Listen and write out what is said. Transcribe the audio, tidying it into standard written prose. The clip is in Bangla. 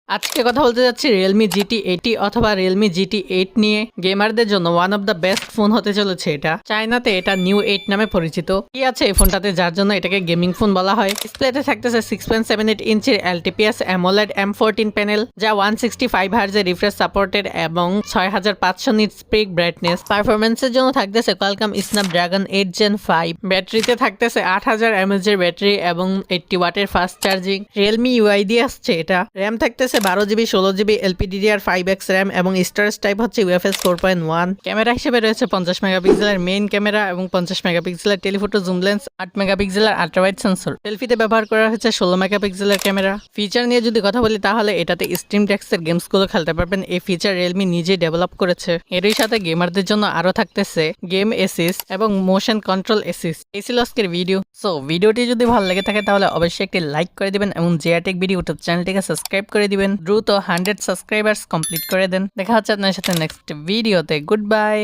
আজকে কথা বলতে যাচ্ছি Realme GT80 অথবা Realme GT8 নিয়ে। গেমারদের জন্য one of the best phone হতে চলেছে এটা। চায়নাতে এটা নিউ 8 নামে পরিচিত। কি আছে এই ফোনটাতে যার জন্য এটাকে গেমিং ফোন বলা হয়? ডিসপ্লেতে থাকতেছে 6.78 ইঞ্চির LTPS AMOLED M14 প্যানেল, যা 165 হার্জের রিফ্রেশ সাপোর্টেড এবং 6500 নিটস পিক ব্রাইটনেস। পারফরম্যান্সের জন্য থাকতেছে Qualcomm Snapdragon 8 Gen 5। ব্যাটারিতে থাকতেছে 8000 mAh এর ব্যাটারি এবং 80 ওয়াটের ফাস্ট চার্জিং। Realme UI দিয়ে আসছে এটা। র্যাম থাকতেছে 12GB 16GB LPDDR5X র্যাম এবং স্টোরেজ টাইপ হচ্ছে UFS 4.1। ক্যামেরা হিসেবে রয়েছে 50 মেগাপিক্সেলের মেইন ক্যামেরা এবং 50 মেগাপিক্সেলের টেলিফোটো জুম লেন্স, 8 মেগাপিক্সেলের আল্ট্রাওয়াইড সেন্সর। সেলফিতে ব্যবহার করা হয়েছে 16 মেগাপিক্সেলের ক্যামেরা। ফিচার নিয়ে যদি কথা বলি তাহলে এটাতে স্ট্রিম ডেক্সের গেমসগুলো খেলতে পারবেন। এই ফিচার Realme নিজেই ডেভেলপ করেছে। এরই সাথে গেমারদের জন্য আরো থাকতেছে গেম অ্যাসিস্ট এবং মোশন কন্ট্রোল অ্যাসিস্ট। এই ছিল আজকের ভিডিও। সো ভিডিওটি যদি ভালো লেগে থাকে তাহলে অবশ্যই একটি লাইক করে দিবেন এবং জিআরটেক ভিডিও ইউটিউব চ্যানেলটিকে সাবস্ক্রাইব করে দিবেন। দ্রুত 100 সাবস্ক্রাইবার্স কমপ্লিট করে দেন। দেখা হচ্ছে আপনার সাথে নেক্সট ভিডিওতে। Good bye.